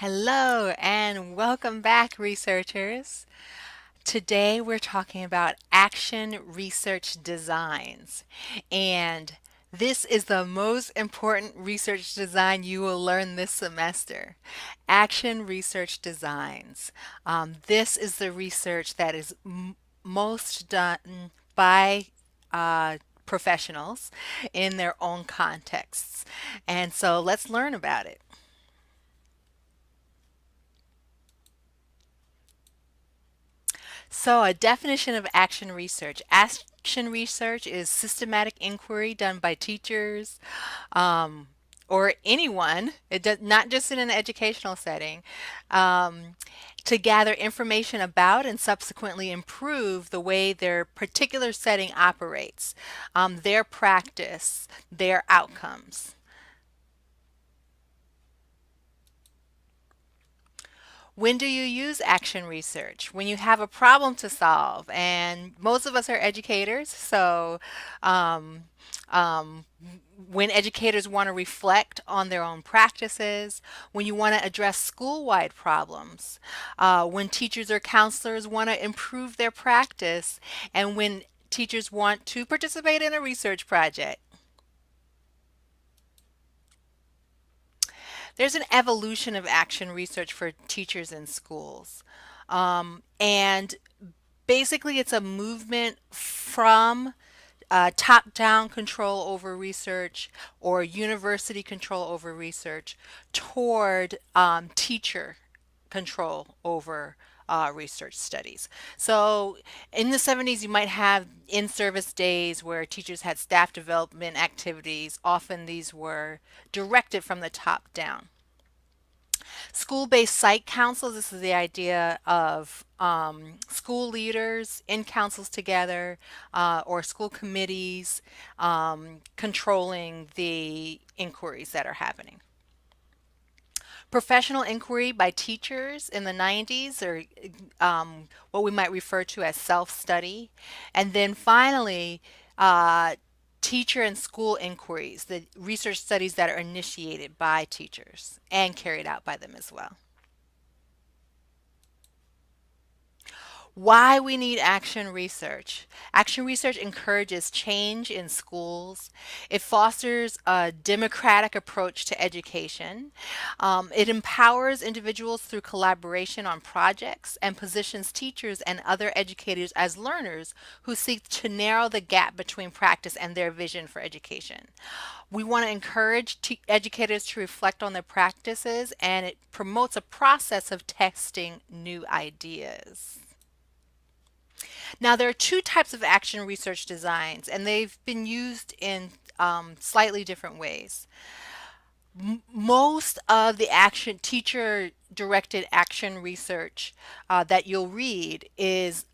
Hello and welcome back, researchers. Today we're talking about action research designs. And this is the most important research design you will learn this semester. Action research designs. This is the research that is most done by professionals in their own contexts. And so let's learn about it. So, a definition of action research. Action research is systematic inquiry done by teachers um, or anyone, it does, not just in an educational setting, um, to gather information about and subsequently improve the way their particular setting operates, their practice, their outcomes. When do you use action research? When you have a problem to solve, and most of us are educators, so um, um, when educators want to reflect on their own practices, when you want to address school-wide problems, when teachers or counselors want to improve their practice, and when teachers want to participate in a research project. There's an evolution of action research for teachers in schools. And basically, it's a movement from top down control over research or university control over research toward teacher control over research studies. So in the 70s, you might have in service days where teachers had staff development activities. Often these were directed from the top down. School-based site councils, this is the idea of school leaders in councils together or school committees controlling the inquiries that are happening. Professional inquiry by teachers in the 90s, or what we might refer to as self-study. And then finally, uh, teacher and school inquiries, the research studies that are initiated by teachers and carried out by them as well. Why we need action research. Action research encourages change in schools. It fosters a democratic approach to education. It empowers individuals through collaboration on projects and positions teachers and other educators as learners who seek to narrow the gap between practice and their vision for education. We want to encourage educators to reflect on their practices, and it promotes a process of testing new ideas. Now, there are two types of action research designs, and they've been used in slightly different ways. Most of the action teacher directed action research that you'll read is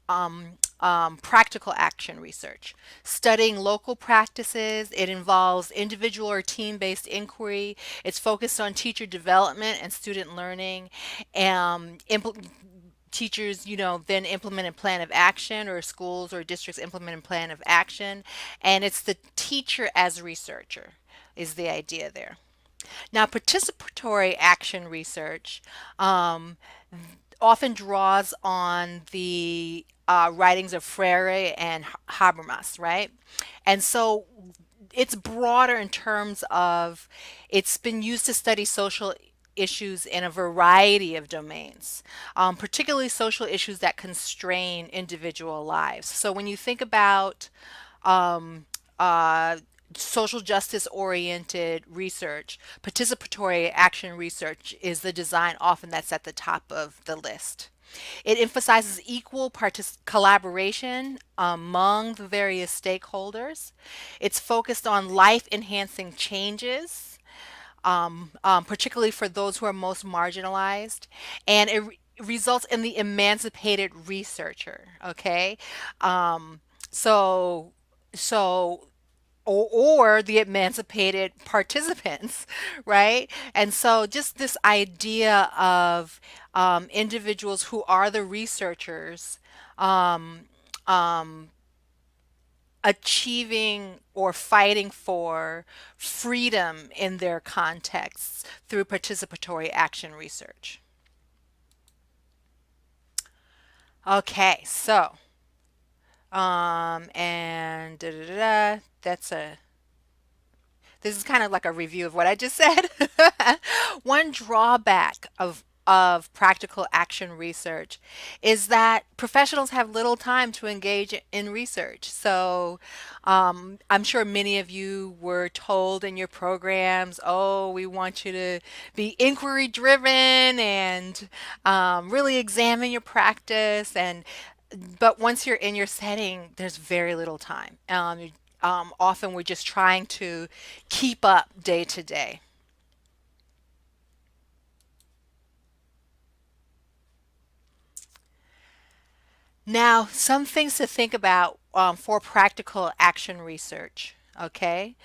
practical action research, studying local practices. It involves individual or team based inquiry. It's focused on teacher development and student learning. Teachers, then implement a plan of action, or schools or districts implement a plan of action. And it's the teacher as researcher is the idea there. Now, participatory action research um, often draws on the writings of Freire and Habermas, right? And so it's broader in terms of it's been used to study social issues in a variety of domains, particularly social issues that constrain individual lives. So when you think about um, uh, social justice oriented research, participatory action research is the design often that's at the top of the list. It emphasizes equal collaboration among the various stakeholders. It's focused on life enhancing changes, particularly for those who are most marginalized, and it results in the emancipated researcher. Okay, um, so so or the emancipated participants, right? And so just this idea of individuals who are the researchers um, um, achieving or fighting for freedom in their contexts through participatory action research. Okay, so and da, da, da, da, that's a this is kind of like a review of what I just said. One drawback of practical action research is that professionals have little time to engage in research. So I'm sure many of you were told in your programs, oh, we want you to be inquiry driven and really examine your practice. And but once you're in your setting, there's very little time. Often we're just trying to keep up day to day. Now, some things to think about for practical action research, okay?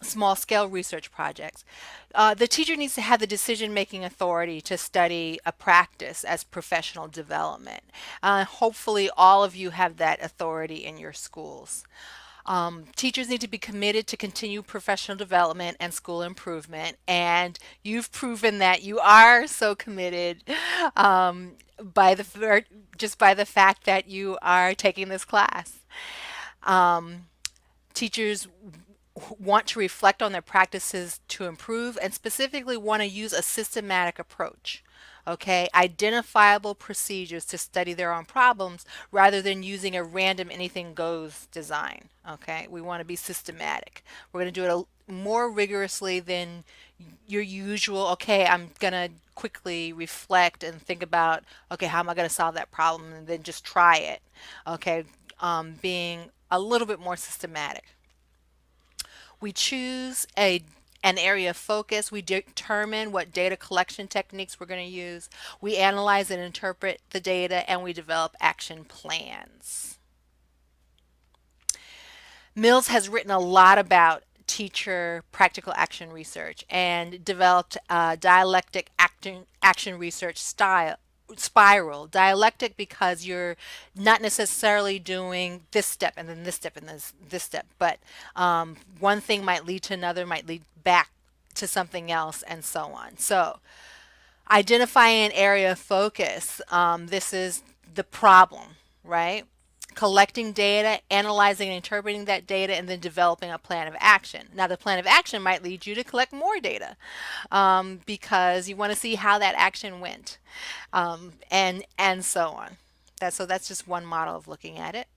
Small scale research projects. The teacher needs to have the decision making authority to study a practice as professional development. Hopefully, all of you have that authority in your schools. Teachers need to be committed to continue professional development and school improvement, and you've proven that you are so committed by just by the fact that you are taking this class. Um, Teachers want to reflect on their practices to improve and specifically want to use a systematic approach. Okay, identifiable procedures to study their own problems rather than using a random anything goes design. Okay, we want to be systematic. We're going to do it more rigorously than your usual. Okay, I'm going to quickly reflect and think about, okay, how am I going to solve that problem, and then just try it. Okay, being a little bit more systematic. We choose an area of focus. We determine what data collection techniques we're going to use. We analyze and interpret the data, and we develop action plans. Mills has written a lot about teacher practical action research and developed a dialectic action research style spiral. Dialectic because you're not necessarily doing this step and then this step and this step, but one thing might lead to another, might lead back to something else, and so on. So identify an area of focus. This is the problem, right? Collecting data, analyzing and interpreting that data, and then developing a plan of action. Now, the plan of action might lead you to collect more data because you want to see how that action went, and so on. That's just one model of looking at it.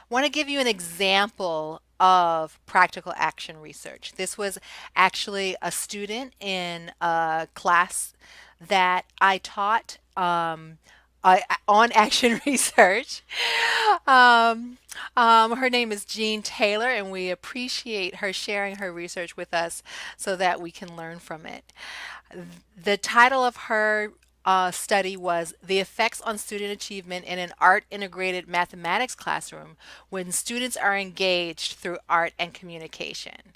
Want to give you an example of practical action research. This was actually a student in a class that I taught on action research. Um, Her name is Jean Taylor, and we appreciate her sharing her research with us so that we can learn from it. The title of her study was The Effects on Student Achievement in an Art Integrated Mathematics Classroom When Students Are Engaged Through Art and Communication.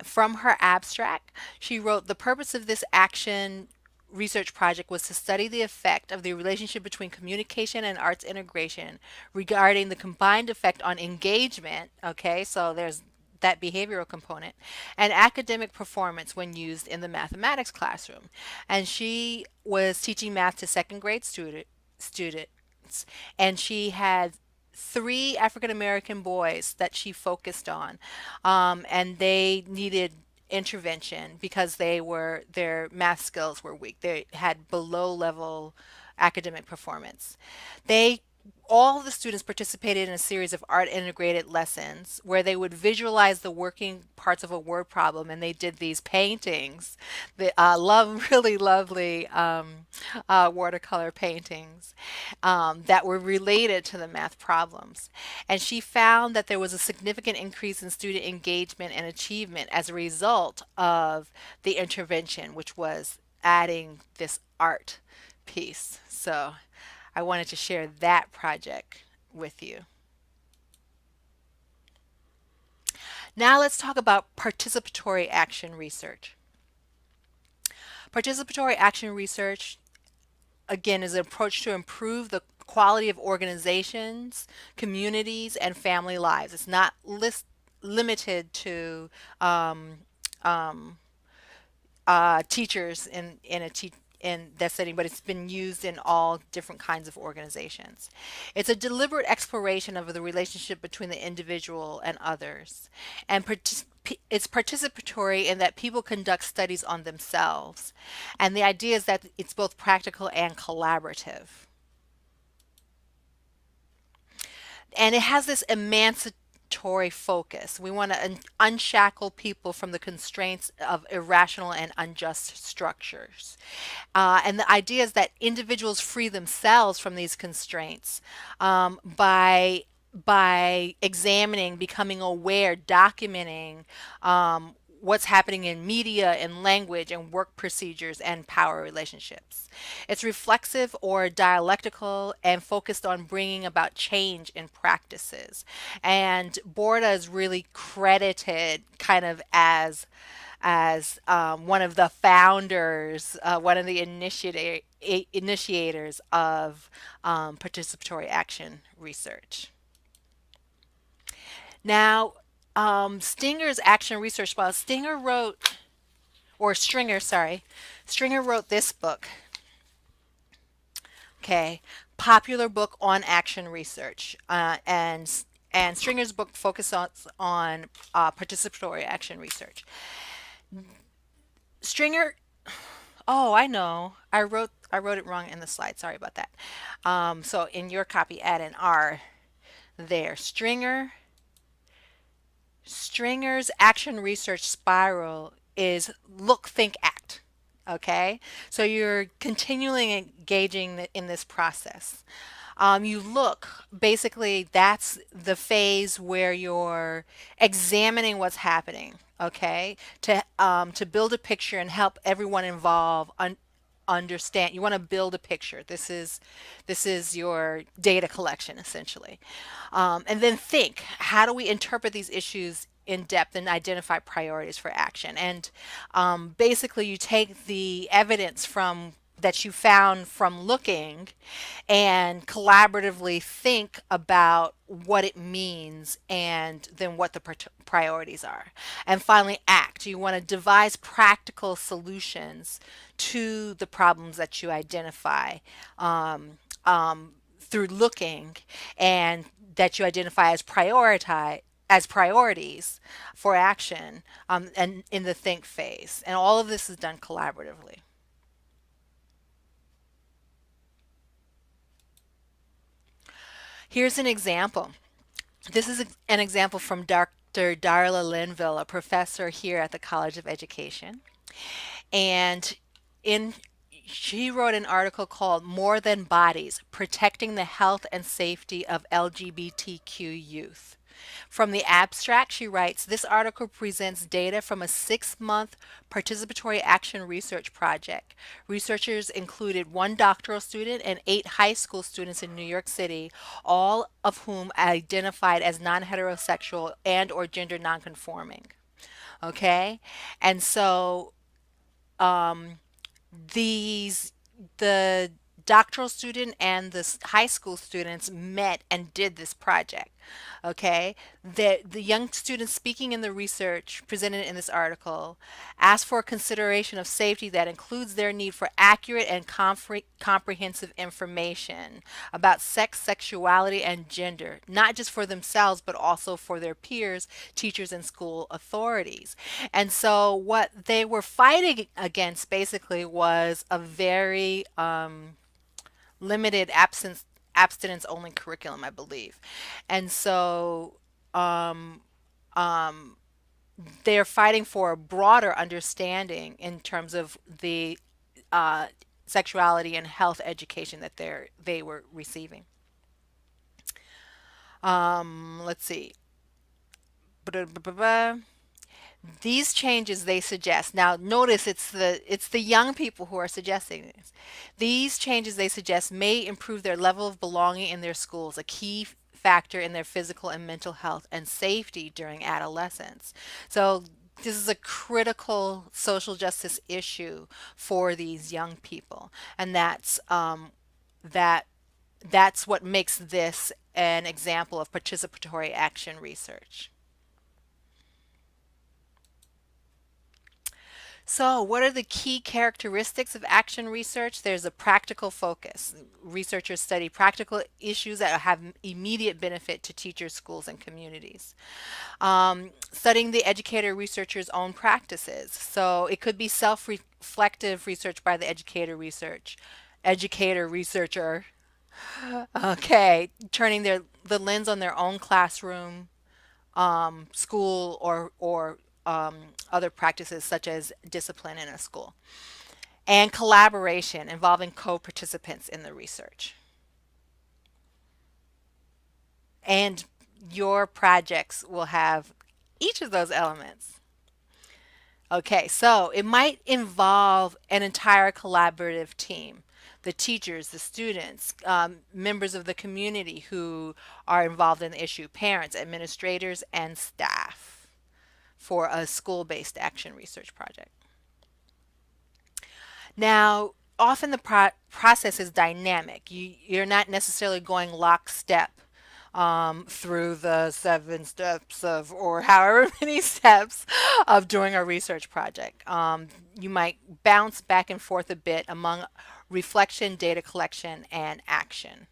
From her abstract, she wrote, the purpose of this action research project was to study the effect of the relationship between communication and arts integration regarding the combined effect on engagement. Okay, so there's that behavioral component and academic performance when used in the mathematics classroom. And she was teaching math to second grade students, and she had three African American boys that she focused on, and they needed intervention because their math skills were weak. They had below level academic performance. They All the students participated in a series of art integrated lessons where they would visualize the working parts of a word problem, and they did these paintings, the really lovely watercolor paintings that were related to the math problems. And she found that there was a significant increase in student engagement and achievement as a result of the intervention, which was adding this art piece. So I wanted to share that project with you. Now let's talk about participatory action research. Participatory action research, again, is an approach to improve the quality of organizations, communities, and family lives. It's not limited to um, um, teachers in that setting, but it's been used in all different kinds of organizations. It's a deliberate exploration of the relationship between the individual and others, and it's participatory in that people conduct studies on themselves, and the idea is that it's both practical and collaborative. And it has this emancipatory focus. We want to unshackle people from the constraints of irrational and unjust structures. And the idea is that individuals free themselves from these constraints by examining, becoming aware, documenting what's happening in media and language and work procedures and power relationships. It's reflexive or dialectical and focused on bringing about change in practices. And Borda is really credited kind of as one of the founders, one of the initiators of participatory action research. Now, Stinger's action research, well, Stringer wrote this book, okay, popular book on action research, and Stringer's book focuses on participatory action research. Stringer, oh, I know, I wrote it wrong in the slide. Sorry about that. So in your copy, add an R there. Stringer's action research spiral is look, think, act. Okay, so you're continually engaging in this process. You look, basically, that's the phase where you're examining what's happening. Okay, to build a picture and help everyone involved understand. You want to build a picture. This is your data collection essentially. And then think, how do we interpret these issues in depth and identify priorities for action? And basically you take the evidence from that you found from looking and collaboratively think about what it means and then what the priorities are. And finally, act. You want to devise practical solutions to the problems that you identify through looking, and that you identify as priorities for action, and in the think phase. And all of this is done collaboratively. Here's an example. This is an example from Dr. Darla Linville, a professor here at the College of Education. And in she wrote an article called More Than Bodies: Protecting the Health and Safety of LGBTQ Youth. From the abstract, she writes, this article presents data from a 6-month participatory action research project. Researchers included one doctoral student and 8 high school students in New York City, all of whom identified as non-heterosexual and or gender nonconforming. Okay? And so these the doctoral student and the high school students met and did this project. Okay, the young students speaking in the research presented in this article asked for a consideration of safety that includes their need for accurate and comprehensive information about sex, sexuality, and gender, not just for themselves but also for their peers, teachers, and school authorities. And so what they were fighting against basically was a very limited abstinence only curriculum, I believe. And so um, um, they're fighting for a broader understanding in terms of the uh, sexuality and health education that they were receiving. Let's see. These changes they suggest. Now notice it's the young people who are suggesting this. These changes they suggest may improve their level of belonging in their schools, a key factor in their physical and mental health and safety during adolescence. So this is a critical social justice issue for these young people, and that That's what makes this an example of participatory action research. So, what are the key characteristics of action research? There's a practical focus. Researchers study practical issues that have immediate benefit to teachers, schools, and communities. Studying the educator researcher's own practices. So, it could be self reflective research by the educator researcher. Okay, turning the lens on their own classroom, school, or other practices such as discipline in a school, and collaboration involving co-participants in the research. And your projects will have each of those elements. Okay, so it might involve an entire collaborative team. The teachers, the students, members of the community who are involved in the issue, parents, administrators, and staff for a school-based action research project. Now, often the process is dynamic. You're not necessarily going lockstep through the 7 steps of, or however many steps of doing a research project. You might bounce back and forth a bit among reflection, data collection, and action.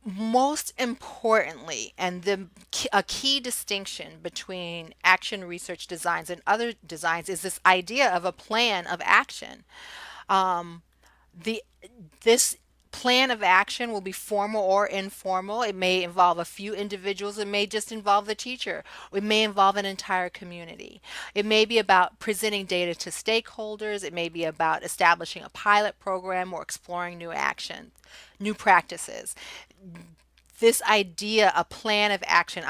Most importantly, and a key distinction between action research designs and other designs is this idea of a plan of action. Um, the this plan of action will be formal or informal. It may involve a few individuals. It may just involve the teacher. It may involve an entire community. It may be about presenting data to stakeholders. It may be about establishing a pilot program or exploring new actions, new practices. This idea, a plan of action.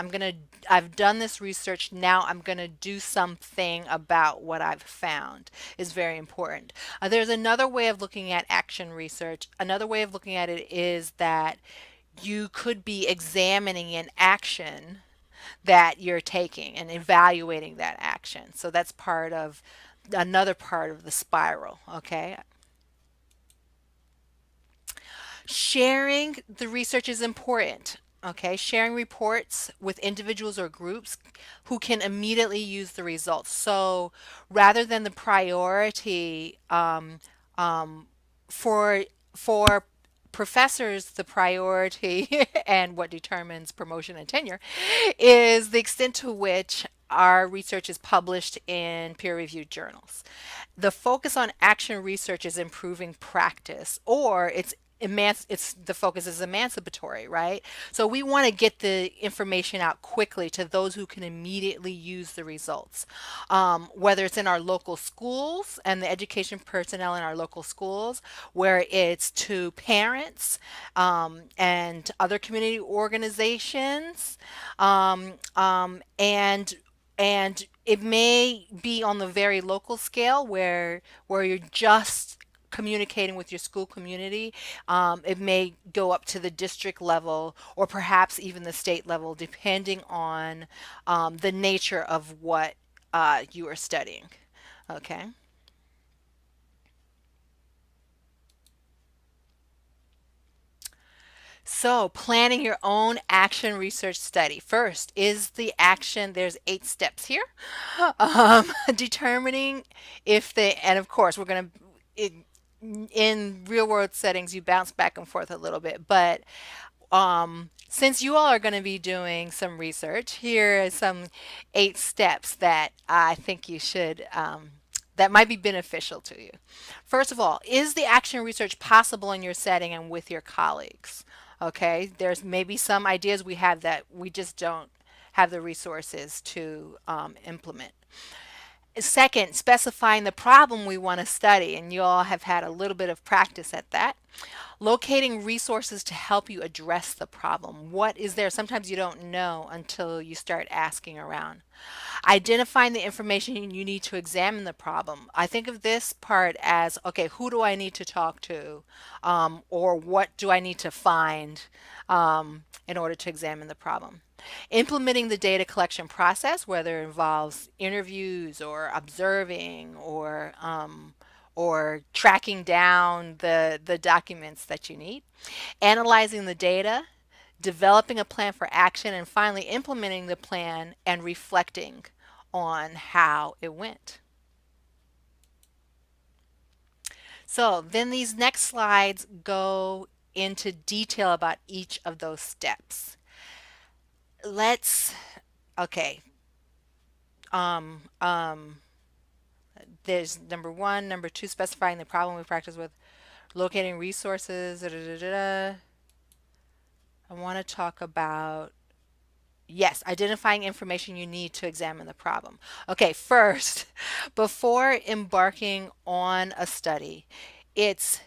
I've done this research, now I'm gonna do something about what I've found, is very important. There's another way of looking at action research. Another way of looking at it is that you could be examining an action that you're taking and evaluating that action. So that's part of another part of the spiral, okay? Sharing the research is important. Okay, sharing reports with individuals or groups who can immediately use the results. So rather than the priority um, for for professors, the priority and what determines promotion and tenure is the extent to which our research is published in peer-reviewed journals. The focus on action research is improving practice, or it's the focus is emancipatory, right? So we want to get the information out quickly to those who can immediately use the results, whether it's in our local schools and the education personnel in our local schools, where it's to parents and other community organizations, and it may be on the very local scale where you're just communicating with your school community. It may go up to the district level or perhaps even the state level, depending on the nature of what you are studying. Okay. So, planning your own action research study. First is the action. There's 8 steps here. Determining if and of course, we're going to, in real world settings, you bounce back and forth a little bit. But since you all are going to be doing some research, here are some 8 steps that I think you should. That might be beneficial to you. First of all, is the action research possible in your setting and with your colleagues? Okay, there's maybe some ideas we have that we just don't have the resources to implement. Second, specifying the problem we want to study, and you all have had a little bit of practice at that. Locating resources to help you address the problem. What is there? Sometimes you don't know until you start asking around. Identifying the information you need to examine the problem. I think of this part as, okay, who do I need to talk to? Or what do I need to find in order to examine the problem? Implementing the data collection process, whether it involves interviews or observing or tracking down the documents that you need, analyzing the data, developing a plan for action, and finally implementing the plan and reflecting on how it went. So then these next slides go into detail about each of those steps. Let's, okay, um, um, there's number one, number two, specifying the problem we practice with, locating resources, da, da, da, da, da. I want to talk about, yes, identifying information you need to examine the problem. Okay, first, before embarking on a study, it's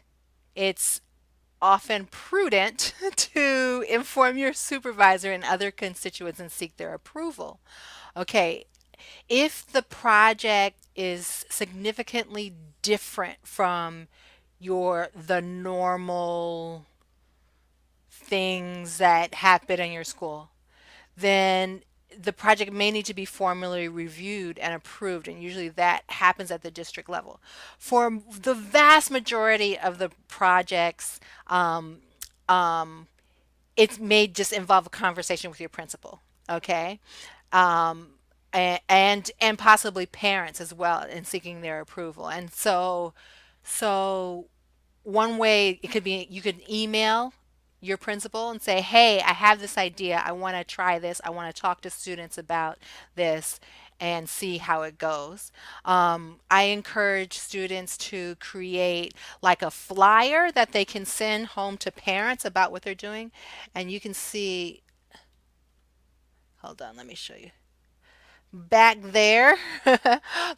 it's often prudent to inform your supervisor and other constituents and seek their approval. Okay, if the project is significantly different from the normal things that happen in your school, then the project may need to be formally reviewed and approved, and usually that happens at the district level. For the vast majority of the projects, um, um, it may just involve a conversation with your principal, okay? Um, and possibly parents as well in seeking their approval. And so one way it could be you could email your principal and say, hey, I have this idea. I want to try this. I want to talk to students about this and see how it goes. I encourage students to create like a flyer that they can send home to parents about what they're doing. And you can see, hold on, let me show you. Back there,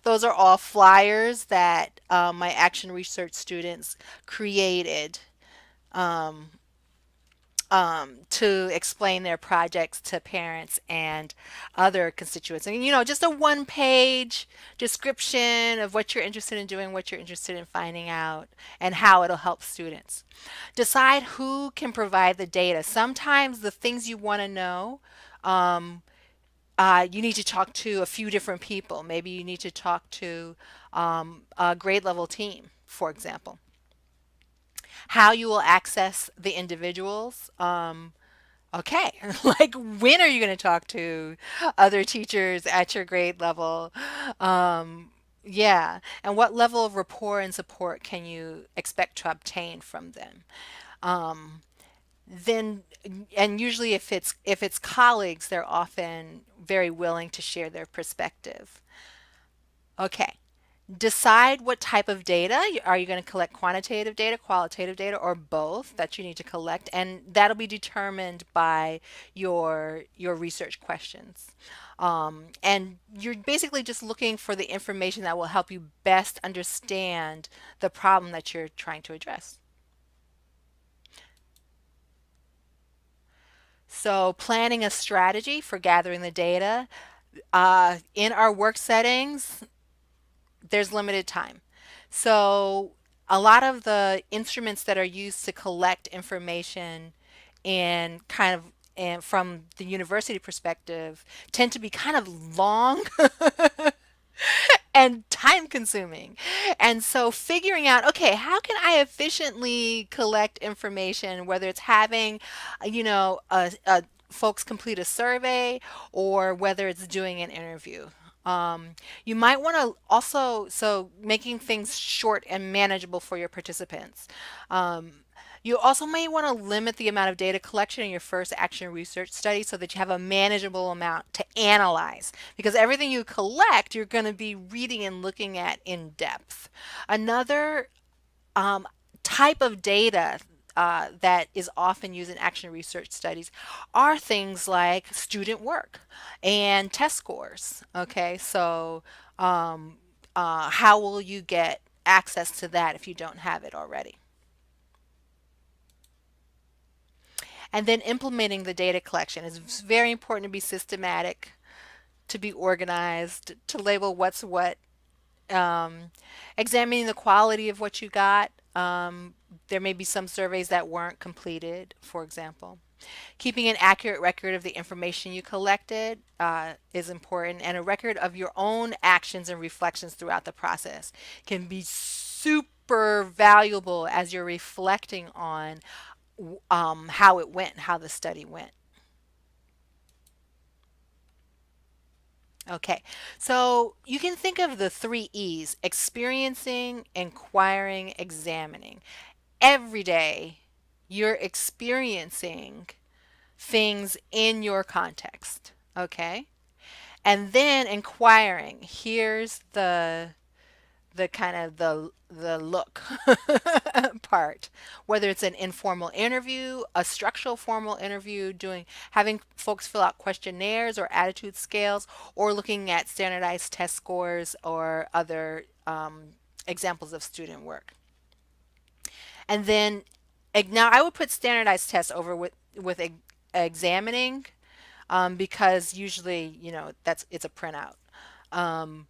those are all flyers that my action research students created um, to explain their projects to parents and other constituents. And, just a one page description of what you're interested in doing, what you're interested in finding out, and how it'll help students. Decide who can provide the data. Sometimes the things you want to know, um, you need to talk to a few different people. Maybe you need to talk to a grade level team, for example. How you will access the individuals. Okay, like when are you going to talk to other teachers at your grade level? Um, yeah, and what level of rapport and support can you expect to obtain from them? Um, then, and usually if it's colleagues, they're often very willing to share their perspective. Okay. Decide what type of data. Are you going to collect quantitative data, qualitative data, or both that you need to collect? And that'll be determined by your research questions. And you're basically just looking for the information that will help you best understand the problem that you're trying to address. So, planning a strategy for gathering the data. In our work settings, there's limited time. So a lot of the instruments that are used to collect information and kind of and from the university perspective tend to be kind of long and time consuming. And so figuring out, okay, how can I efficiently collect information, whether it's having, folks complete a survey or whether it's doing an interview. You might want to also, so making things short and manageable for your participants. Um, you also may want to limit the amount of data collection in your first action research study so that you have a manageable amount to analyze. Because everything you collect, you're going to be reading and looking at in depth. Another um, type of data that is often used in action research studies are things like student work and test scores. Okay, so how will you get access to that if you don't have it already? And then implementing the data collection is very important to be systematic, to be organized, to label what's what, um, examining the quality of what you got. There may be some surveys that weren't completed, for example. Keeping an accurate record of the information you collected is important, and a record of your own actions and reflections throughout the process can be super valuable as you're reflecting on how it went, how the study went. Okay, so you can think of the three E's: experiencing, inquiring, examining. Every day, you're experiencing things in your context. Okay, and then inquiring. Here's the kind of the look part, whether it's an informal interview, a structural formal interview, doing having folks fill out questionnaires or attitude scales, or looking at standardized test scores or other examples of student work. And then now I would put standardized tests over with examining, because usually, that's it's a printout. Um,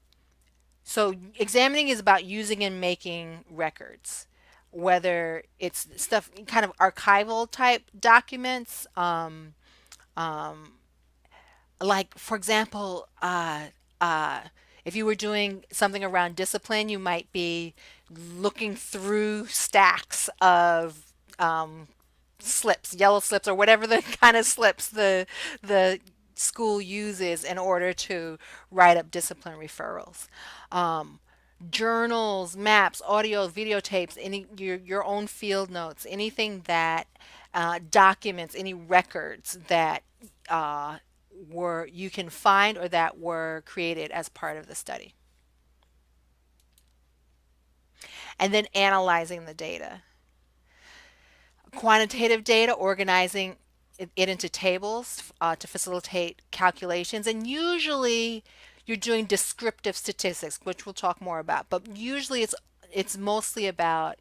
So examining is about using and making records, whether it's stuff kind of archival type documents, like for example, uh, if you were doing something around discipline, you might be looking through stacks of slips, yellow slips, or whatever the kind of slips the school uses in order to write up discipline referrals. Um, Journals, maps, audio, videotapes, any your own field notes, anything that documents any records that uh, were you can find or that were created as part of the study, and then analyzing the data. Quantitative data, organizing it into tables to facilitate calculations. And usually you're doing descriptive statistics, which we'll talk more about. But usually it's mostly about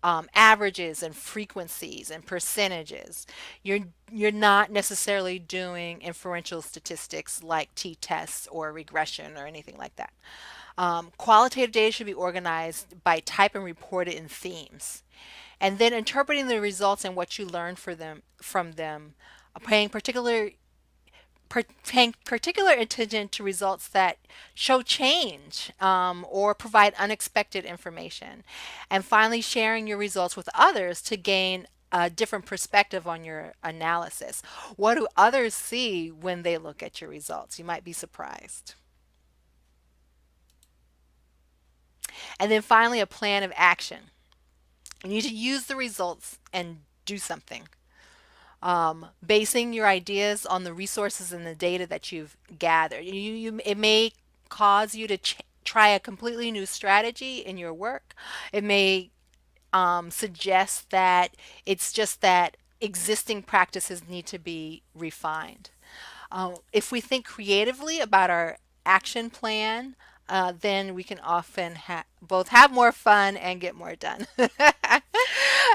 averages and frequencies and percentages. You're not necessarily doing inferential statistics like t-tests or regression or anything like that. Qualitative data should be organized by type and reported in themes, and then interpreting the results and what you learned from them, paying particular attention to results that show change, or provide unexpected information, and finally sharing your results with others to gain a different perspective on your analysis. What do others see when they look at your results? You might be surprised. And then finally, a plan of action. You need to use the results and do something. Basing your ideas on the resources and the data that you've gathered. It may cause you to try a completely new strategy in your work. It may suggest that it's just that existing practices need to be refined. If we think creatively about our action plan, then we can often both have more fun and get more done.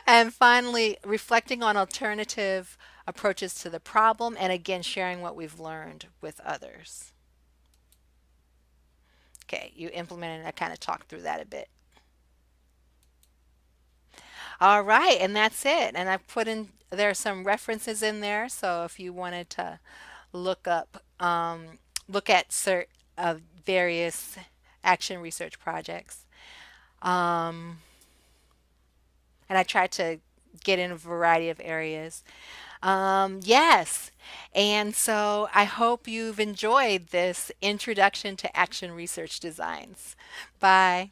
And finally, reflecting on alternative approaches to the problem, and again, sharing what we've learned with others. Okay, you implemented, I kind of talked through that a bit. All right, and that's it. And I put in, there are some references in there, so if you wanted to look up, look at various action research projects. Um, and I tried to get in a variety of areas. Yes. And so I hope you've enjoyed this introduction to action research designs. Bye.